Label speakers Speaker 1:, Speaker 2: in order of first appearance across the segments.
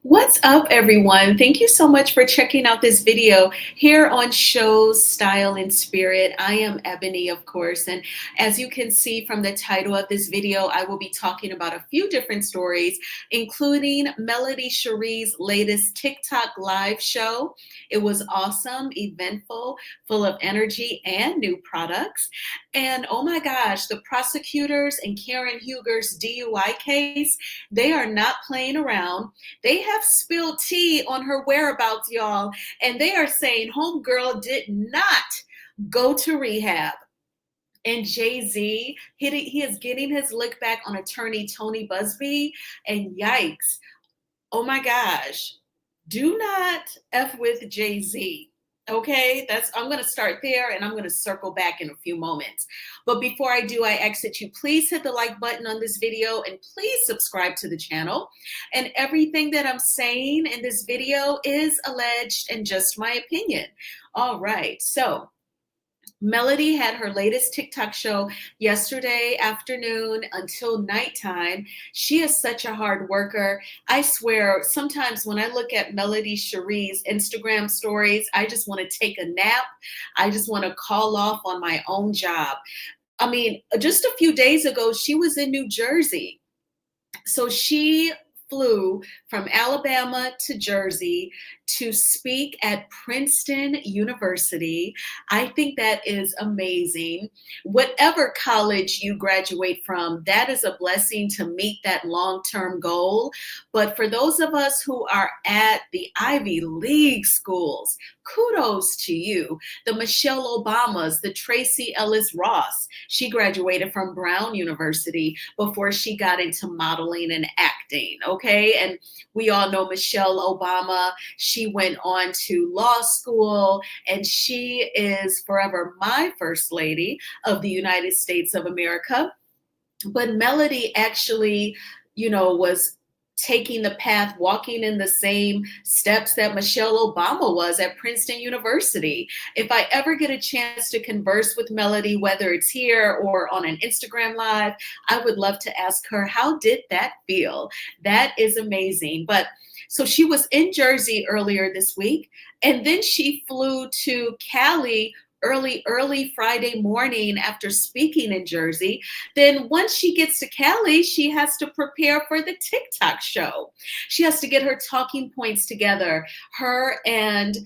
Speaker 1: What's up, everyone? Thank you so much for checking out this video here on Shows, Style, and Spirit. I am Ebony, of course, and as you can see from the title of this video, I will be talking about a few different stories, including Melody Sheree's latest TikTok live show. It was awesome, eventful, full of energy and new products. And oh my gosh, the prosecutors and Karen Huger's DUI case, they are not playing around. They have spilled tea on her whereabouts, y'all, and they are saying homegirl did not go to rehab. And Jay-Z, he is getting his lick back on attorney Tony Busby. And yikes, oh my gosh, do not F with Jay-Z. Okay, I'm going to start there and I'm going to circle back in a few moments. But before I do, I ask that you please hit the like button on this video and please subscribe to the channel. And everything that I'm saying in this video is alleged and just my opinion. All right, so Melody had her latest TikTok show yesterday afternoon until nighttime. She is such a hard worker. I swear, sometimes when I look at Melody Sheree's Instagram stories, I just want to take a nap. I just want to call off on my own job. I mean, just a few days ago, she was in New Jersey. So she flew from Alabama to Jersey to speak at Princeton University. I think that is amazing. Whatever college you graduate from, that is a blessing to meet that long-term goal. But for those of us who are at the Ivy League schools, kudos to you. The Michelle Obamas, the Tracy Ellis Ross, she graduated from Brown University before she got into modeling and acting, okay? And we all know Michelle Obama. She went on to law school, and she is forever my first lady of the United States of America. But Melody actually, was taking the path, walking in the same steps that Michelle Obama was at Princeton University. If I ever get a chance to converse with Melody, whether it's here or on an Instagram Live, I would love to ask her, how did that feel? That is amazing. But so she was in Jersey earlier this week, and then she flew to Cali early Friday morning after speaking in Jersey. Then once she gets to Cali, she has to prepare for the TikTok show. She has to get her talking points together. Her and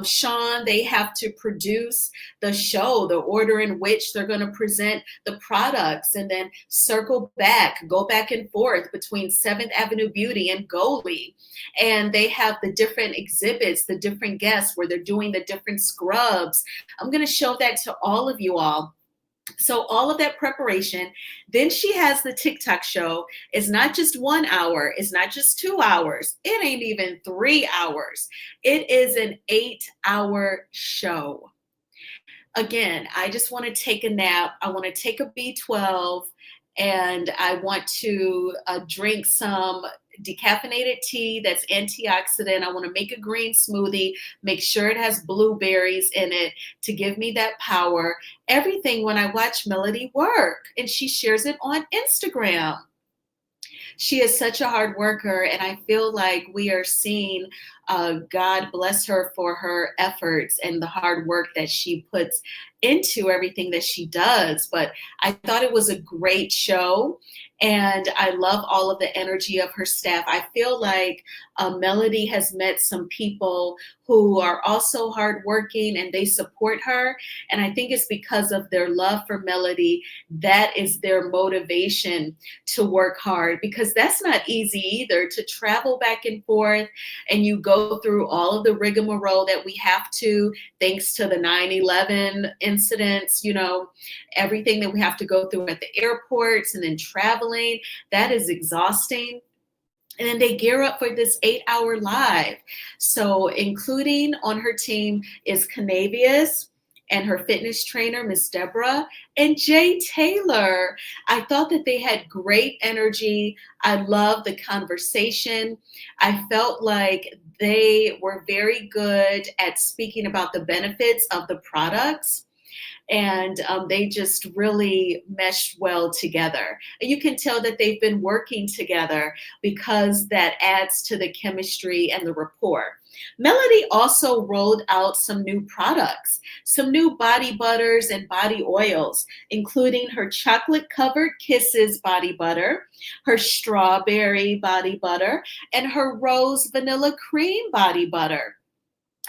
Speaker 1: Sean, they have to produce the show, the order in which they're going to present the products, and then circle back, go back and forth between 7th Avenue Beauty and Goalie. And they have the different exhibits, the different guests where they're doing the different scrubs. I'm going to show that to all of you all. So all of that preparation, then she has the TikTok show. It's not just 1 hour. It's not just 2 hours. It ain't even 3 hours. It is an 8-hour show. Again, I just want to take a nap. I want to take a B12, and I want to drink some decaffeinated tea that's antioxidant. I want to make a green smoothie, make sure it has blueberries in it to give me that power. Everything when I watch Melody work, and she shares it on Instagram. She is such a hard worker, and I feel like we are seeing God bless her for her efforts and the hard work that she puts into everything that she does. But I thought it was a great show, and I love all of the energy of her staff. I feel like Melody has met some people who are also hardworking and they support her. And I think it's because of their love for Melody that is their motivation to work hard, because that's not easy either, to travel back and forth and you go through all of the rigmarole that we have to, thanks to the 9/11 incidents, everything that we have to go through at the airports and then traveling. That is exhausting. And then they gear up for this 8-hour live. So including on her team is Canavius and her fitness trainer, Miss Deborah, and Jay Taylor. I thought that they had great energy. I love the conversation. I felt like they were very good at speaking about the benefits of the products. And they just really meshed well together. And you can tell that they've been working together because that adds to the chemistry and the rapport. Melody also rolled out some new products, some new body butters and body oils, including her chocolate covered kisses body butter, her strawberry body butter, and her rose vanilla cream body butter.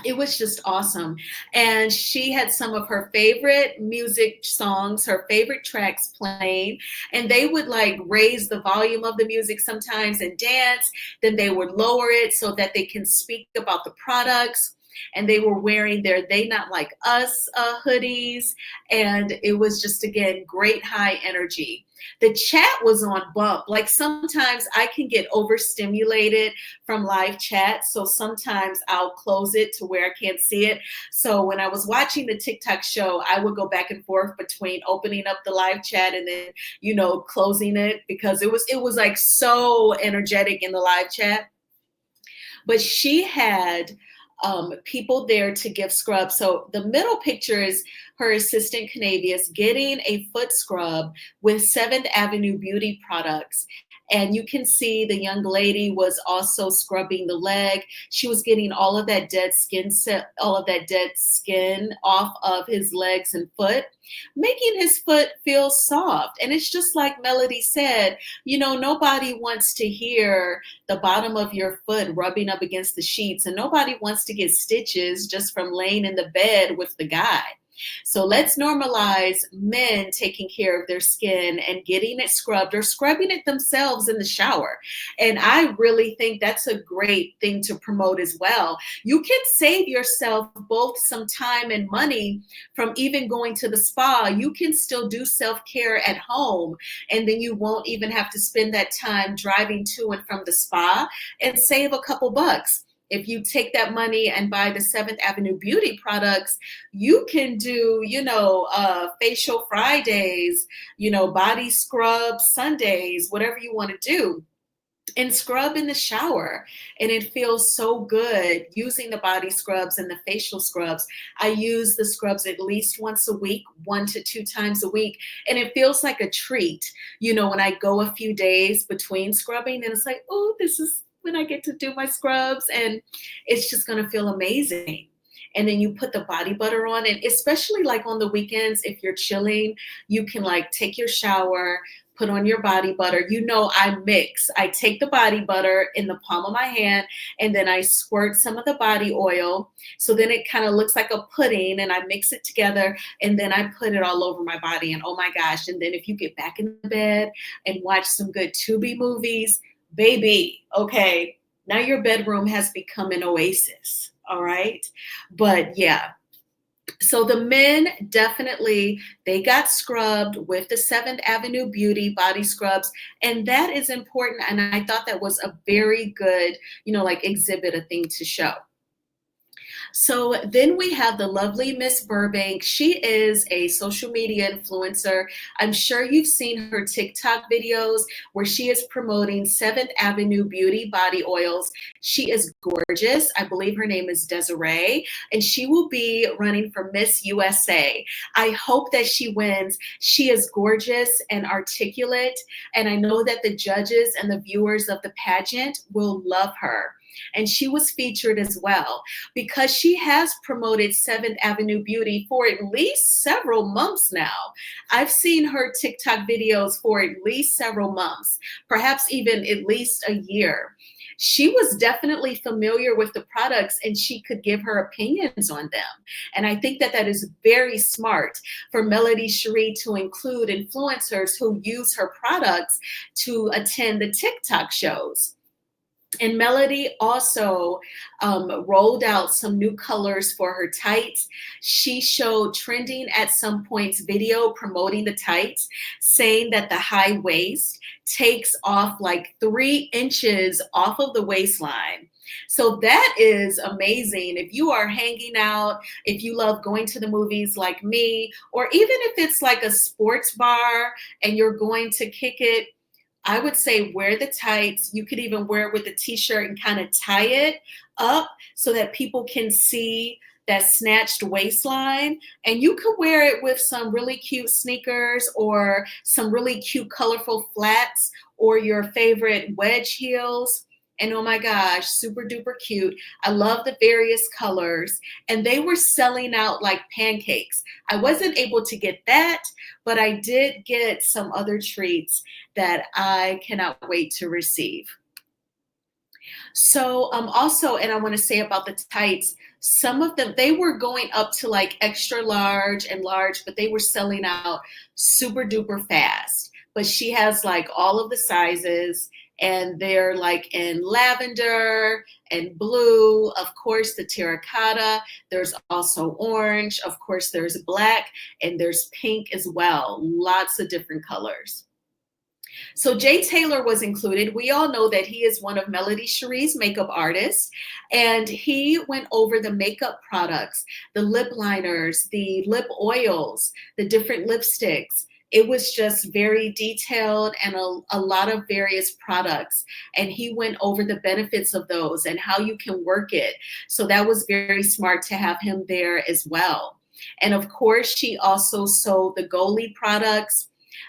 Speaker 1: It was just awesome. And she had some of her favorite music songs, her favorite tracks playing, and they would like raise the volume of the music sometimes and dance. Then they would lower it so that they can speak about the products. And they were wearing their They Not Like Us hoodies. And it was just, again, great high energy. The chat was on bump. Like sometimes I can get overstimulated from live chat. So sometimes I'll close it to where I can't see it. So when I was watching the TikTok show, I would go back and forth between opening up the live chat and then, closing it because it was like so energetic in the live chat. But she had people there to give scrubs. So the middle picture is her assistant Canavius getting a foot scrub with Seventh Avenue Beauty products. And you can see the young lady was also scrubbing the leg. She was getting all of that dead skin, all of that dead skin off of his legs and foot, making his foot feel soft. And it's just like Melody said, nobody wants to hear the bottom of your foot rubbing up against the sheets, and nobody wants to get stitches just from laying in the bed with the guy. So let's normalize men taking care of their skin and getting it scrubbed or scrubbing it themselves in the shower. And I really think that's a great thing to promote as well. You can save yourself both some time and money from even going to the spa. You can still do self-care at home, and then you won't even have to spend that time driving to and from the spa and save a couple bucks. If you take that money and buy the Seventh Avenue Beauty products, you can do, facial Fridays, body scrub Sundays, whatever you want to do, and scrub in the shower. And it feels so good using the body scrubs and the facial scrubs. I use the scrubs at least once a week, 1 to 2 times a week. And it feels like a treat, when I go a few days between scrubbing, and it's like, oh, this is when I get to do my scrubs, and it's just going to feel amazing. And then you put the body butter on, and especially like on the weekends, if you're chilling, you can like take your shower, put on your body butter. I mix. I take the body butter in the palm of my hand, and then I squirt some of the body oil. So then it kind of looks like a pudding, and I mix it together, and then I put it all over my body. And oh my gosh. And then if you get back in the bed and watch some good Tubi movies, baby, okay, now your bedroom has become an oasis. All right. But yeah, so the men definitely, they got scrubbed with the Seventh Avenue Beauty body scrubs, and that is important. And I thought that was a very good, like exhibit, a thing to show. So then we have the lovely Miss Burbank. She is a social media influencer. I'm sure you've seen her TikTok videos where she is promoting Seventh Avenue Beauty body oils. She is gorgeous. I believe her name is Desiree, and she will be running for Miss USA. I hope that she wins. She is gorgeous and articulate, and I know that the judges and the viewers of the pageant will love her. And she was featured as well because she has promoted Seventh Avenue Beauty for at least several months now. I've seen her TikTok videos for at least several months, perhaps even at least a year. She was definitely familiar with the products, and she could give her opinions on them. And I think that that is very smart for Melody Sheree to include influencers who use her products to attend the TikTok shows. And Melody also rolled out some new colors for her tights. She showed trending at some points video promoting the tights, saying that the high waist takes off like 3 inches off of the waistline. So that is amazing. If you are hanging out, if you love going to the movies like me, or even if it's like a sports bar and you're going to kick it, I would say wear the tights. You could even wear it with a t-shirt and kind of tie it up so that people can see that snatched waistline, and you could wear it with some really cute sneakers or some really cute colorful flats or your favorite wedge heels. And oh my gosh, super duper cute. I love the various colors, and they were selling out like pancakes. I wasn't able to get that, but I did get some other treats that I cannot wait to receive. So also, and I want to say about the tights, some of them, they were going up to like extra large and large, but they were selling out super duper fast. But she has like all of the sizes, and they're like in lavender and blue, of course, the terracotta. There's also orange, of course, there's black, and there's pink as well. Lots of different colors. So Jay Taylor was included. We all know that he is one of Melody Sheree's makeup artists, and he went over the makeup products, the lip liners, the lip oils, the different lipsticks. It was just very detailed and a lot of various products. And he went over the benefits of those and how you can work it. So that was very smart to have him there as well. And of course, she also sold the Goli products.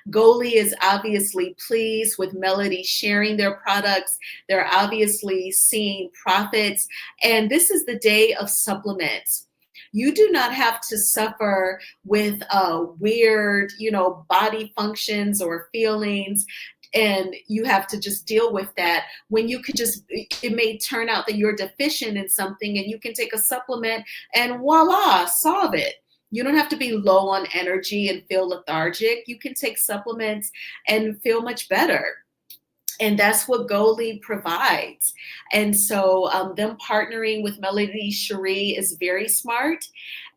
Speaker 1: Goli is obviously pleased with Melody sharing their products. They're obviously seeing profits. And this is the day of supplements. You do not have to suffer with weird, body functions or feelings, and you have to just deal with that when you could just, it may turn out that you're deficient in something and you can take a supplement and voila, solve it. You don't have to be low on energy and feel lethargic. You can take supplements and feel much better. And that's what Goli provides. And so them partnering with Melody Sheree is very smart.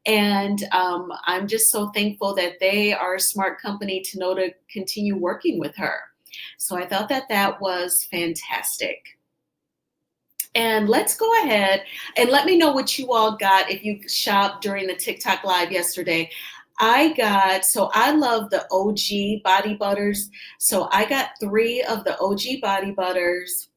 Speaker 1: And I'm just so thankful that they are a smart company to know to continue working with her. So I thought that that was fantastic. And let's go ahead and let me know what you all got if you shopped during the TikTok live yesterday. So I love the OG body butters. So I got 3 of the OG body butters.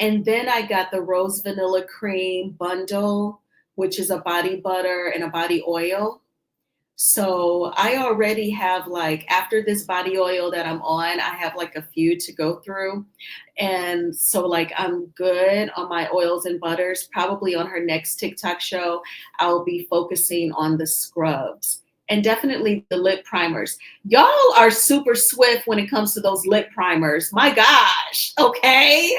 Speaker 1: And then I got the rose vanilla cream bundle, which is a body butter and a body oil. So I already have, like, after this body oil that I'm on, I have like a few to go through. And so like I'm good on my oils and butters. Probably on her next TikTok show, I'll be focusing on the scrubs and definitely the lip primers. Y'all are super swift when it comes to those lip primers. My gosh, okay?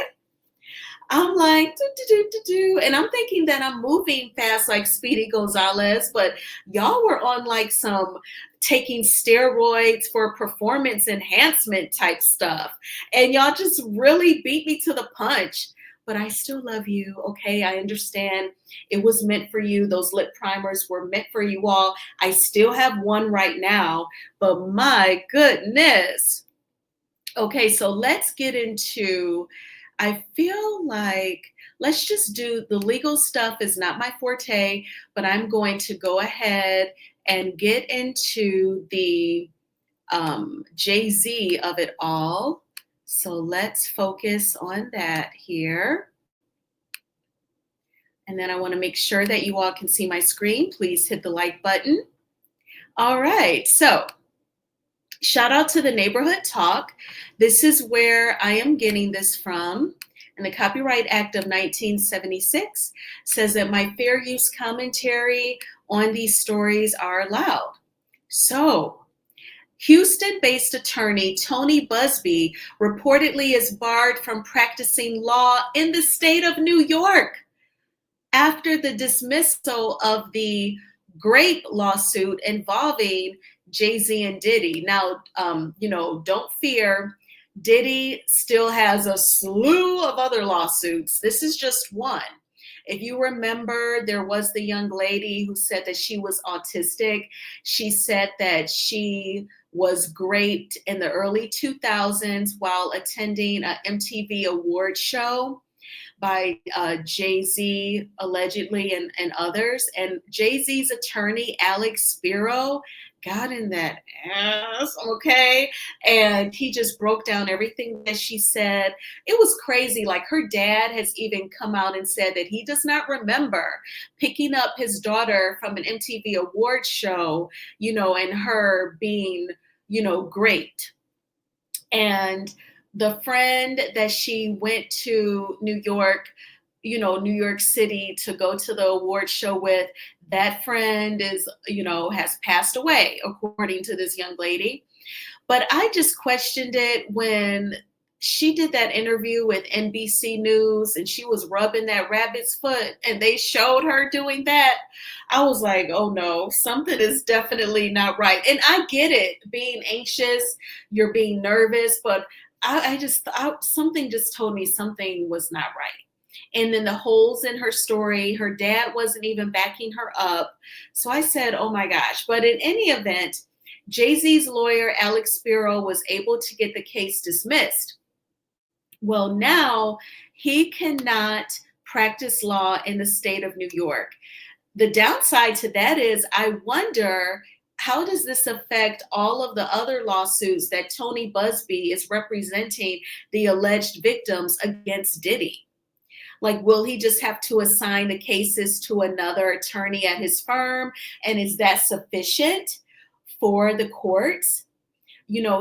Speaker 1: I'm like, do, do, do, do, do. And I'm thinking that I'm moving fast like Speedy Gonzalez, but y'all were on like some taking steroids for performance enhancement type stuff. And y'all just really beat me to the punch. But I still love you, okay? I understand it was meant for you. Those lip primers were meant for you all. I still have one right now, but my goodness. Okay, so let's get into, I feel like let's just do the legal stuff is not my forte, but I'm going to go ahead and get into the Jay-Z of it all. So let's focus on that here. And then I want to make sure that you all can see my screen. Please hit the like button. All right, so shout out to the Neighborhood Talk. This is where I am getting this from. And the Copyright Act of 1976 says that my fair use commentary on these stories are allowed. So, Houston-based attorney Tony Busby reportedly is barred from practicing law in the state of New York after the dismissal of the Grape lawsuit involving Jay-Z and Diddy. Now, don't fear. Diddy still has a slew of other lawsuits. This is just one. If you remember, there was the young lady who said that she was autistic. She said that she was raped in the early 2000s while attending an MTV award show by Jay-Z allegedly and others. And Jay-Z's attorney, Alex Spiro, got in that ass, okay? And he just broke down everything that she said. It was crazy. Like, her dad has even come out and said that he does not remember picking up his daughter from an MTV Awards show, and her being, great. And the friend that she went to New York, New York City to go to the award show with, that friend is, has passed away, according to this young lady. But I just questioned it when she did that interview with NBC News and she was rubbing that rabbit's foot and they showed her doing that. I was like, oh no, something is definitely not right. And I get it, being anxious, you're being nervous, but something just told me something was not right. And then the holes in her story, her dad wasn't even backing her up. So I said, oh my gosh. But in any event, Jay-Z's lawyer, Alex Spiro, was able to get the case dismissed. Well, now he cannot practice law in the state of New York. The downside to that is, I wonder, how does this affect all of the other lawsuits that Tony Busby is representing the alleged victims against Diddy? Like, will he just have to assign the cases to another attorney at his firm? And is that sufficient for the courts?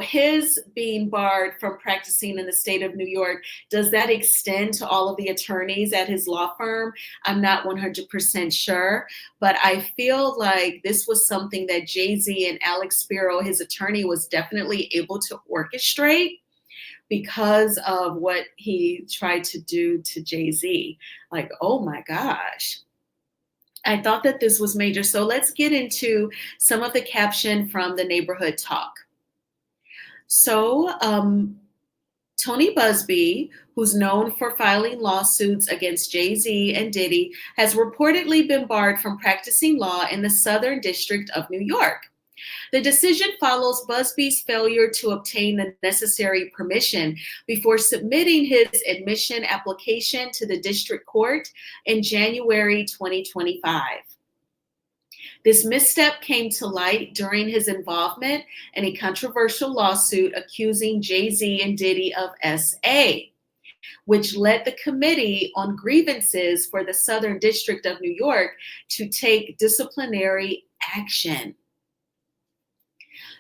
Speaker 1: His being barred from practicing in the state of New York, does that extend to all of the attorneys at his law firm? I'm not 100% sure, but I feel like this was something that Jay-Z and Alex Spiro, his attorney, was definitely able to orchestrate because of what he tried to do to Jay-Z. Like, oh my gosh. I thought that this was major. So let's get into some of the caption from the Neighborhood Talk. So Tony Busby, who's known for filing lawsuits against Jay-Z and Diddy, has reportedly been barred from practicing law in the Southern District of New York. The decision follows Busby's failure to obtain the necessary permission before submitting his admission application to the district court in January 2025. This misstep came to light during his involvement in a controversial lawsuit accusing Jay-Z and Diddy of SA, which led the Committee on Grievances for the Southern District of New York to take disciplinary action.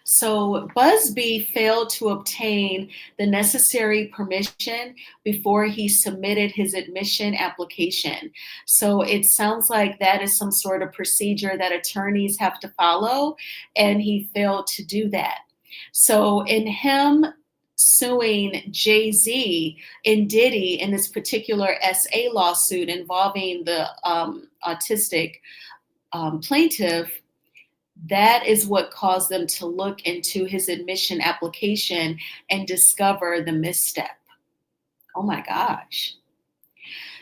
Speaker 1: So Busby failed to obtain the necessary permission before he submitted his admission application. So it sounds like that is some sort of procedure that attorneys have to follow, and he failed to do that. So in him suing Jay-Z and Diddy in this particular SA lawsuit involving the autistic plaintiff, that is what caused them to look into his admission application and discover the misstep. Oh my gosh.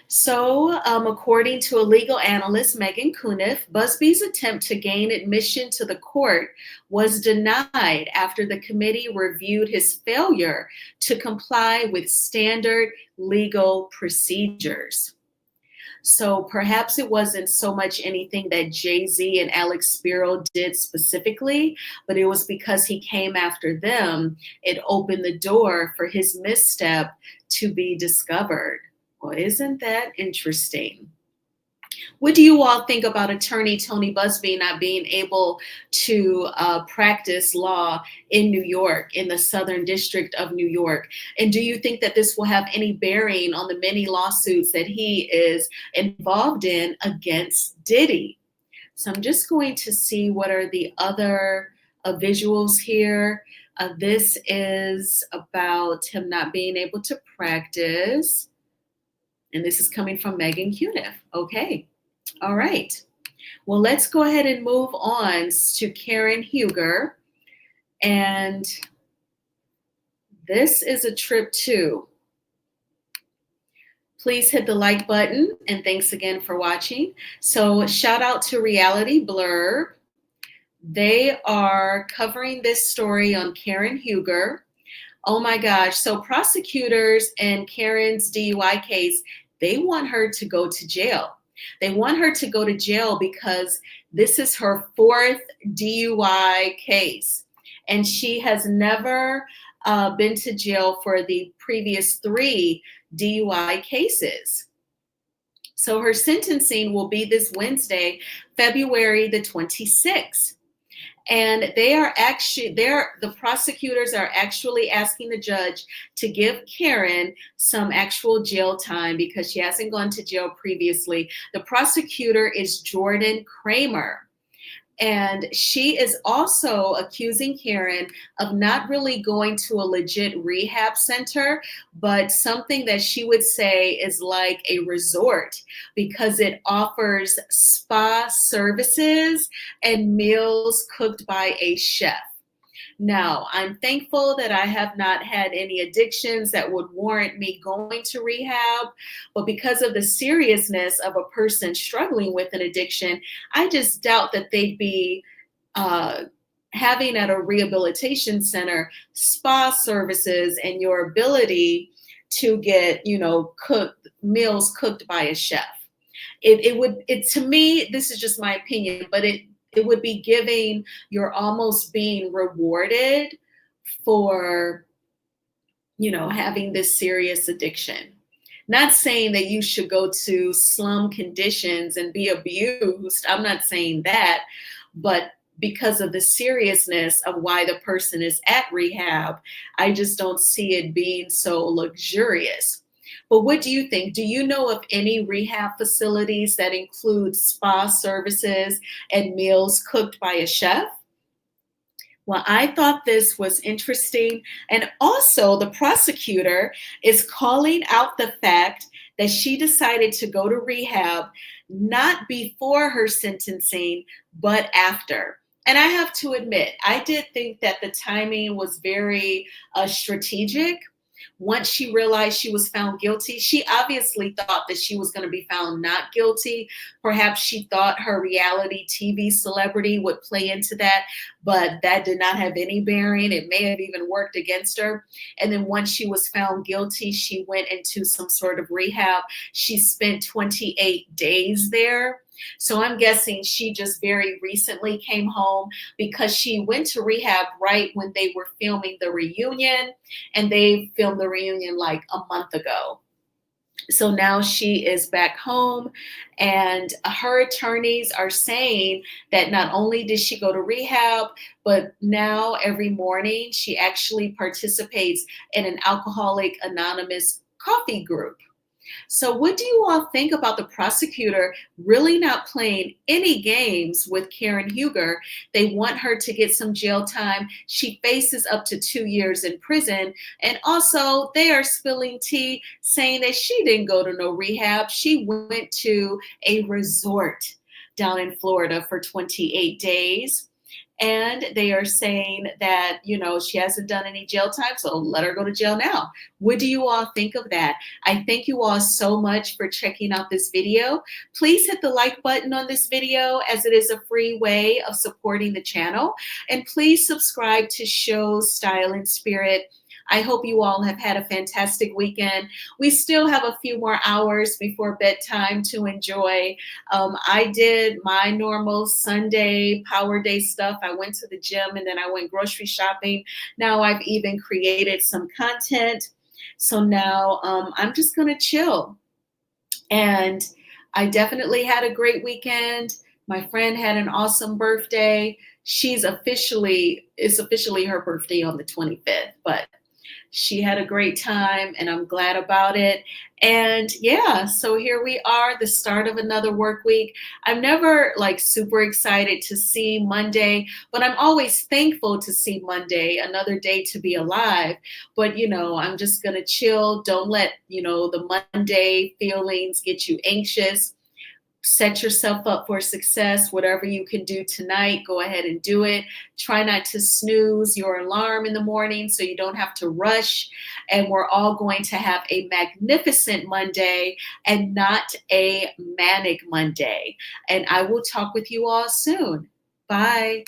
Speaker 1: So according to a legal analyst, Megan Cuniff, Busby's attempt to gain admission to the court was denied after the committee reviewed his failure to comply with standard legal procedures. So perhaps it wasn't so much anything that Jay-Z and Alex Spiro did specifically, but it was because he came after them. It opened the door for his misstep to be discovered. Well, isn't that interesting? What do you all think about attorney Tony Busby not being able to practice law in New York, in the Southern District of New York? And do you think that this will have any bearing on the many lawsuits that he is involved in against Diddy? So I'm just going to see what are the other visuals here. This is about him not being able to practice. And this is coming from Megan Cuniff. Okay. All right. Well, let's go ahead and move on to Karen Huger. And this is a trip too. Please hit the like button, and thanks again for watching. So shout out to Reality Blurb. They are covering this story on Karen Huger. Oh my gosh. So prosecutors in Karen's DUI case they want her to go to jail. They want her to go to jail because this is her fourth DUI case. And she has never been to jail for the previous three DUI cases. So her sentencing will be this Wednesday, February the 26th. And the prosecutors are actually asking the judge to give Karen some actual jail time because she hasn't gone to jail previously. The prosecutor is Jordan Kramer. And she is also accusing Karen of not really going to a legit rehab center, but something that she would say is like a resort because it offers spa services and meals cooked by a chef. Now, I'm thankful that I have not had any addictions that would warrant me going to rehab, but because of the seriousness of a person struggling with an addiction, I just doubt that they'd be uh, having at a rehabilitation center spa services and your ability to get, cooked meals cooked by a chef. To me, this is just my opinion, but it would be giving, you're almost being rewarded for, having this serious addiction. Not saying that you should go to slum conditions and be abused. I'm not saying that, but because of the seriousness of why the person is at rehab, I just don't see it being so luxurious. But what do you think? Do you know of any rehab facilities that include spa services and meals cooked by a chef? Well, I thought this was interesting. And also, the prosecutor is calling out the fact that she decided to go to rehab not before her sentencing, but after. And I have to admit, I did think that the timing was very strategic. Once she realized she was found guilty, she obviously thought that she was going to be found not guilty. Perhaps she thought her reality TV celebrity would play into that, but that did not have any bearing. It may have even worked against her. And then once she was found guilty, she went into some sort of rehab. She spent 28 days there. So I'm guessing she just very recently came home because she went to rehab right when they were filming the reunion, and they filmed the reunion like a month ago. So now she is back home, and her attorneys are saying that not only did she go to rehab, but now every morning she actually participates in an Alcoholic Anonymous coffee group. So, what do you all think about the prosecutor really not playing any games with Karen Huger? They want her to get some jail time. She faces up to 2 years in prison. And also, they are spilling tea saying that she didn't go to no rehab. She went to a resort down in Florida for 28 days. And they are saying that, she hasn't done any jail time, so let her go to jail now. What do you all think of that? I thank you all so much for checking out this video. Please hit the like button on this video as it is a free way of supporting the channel. And please subscribe to Shows Style and Spirit. I hope you all have had a fantastic weekend. We still have a few more hours before bedtime to enjoy. I did my normal Sunday power day stuff. I went to the gym and then I went grocery shopping. Now I've even created some content. So now I'm just going to chill. And I definitely had a great weekend. My friend had an awesome birthday. It's officially her birthday on the 25th, but she had a great time and I'm glad about it. And yeah, so here we are, the start of another work week. I'm never super excited to see Monday, but I'm always thankful to see Monday, another day to be alive. But I'm just gonna chill. Don't let, the Monday feelings get you anxious. Set yourself up for success. Whatever you can do tonight, go ahead and do it. Try not to snooze your alarm in the morning so you don't have to rush. And we're all going to have a magnificent Monday and not a manic Monday. And I will talk with you all soon. Bye.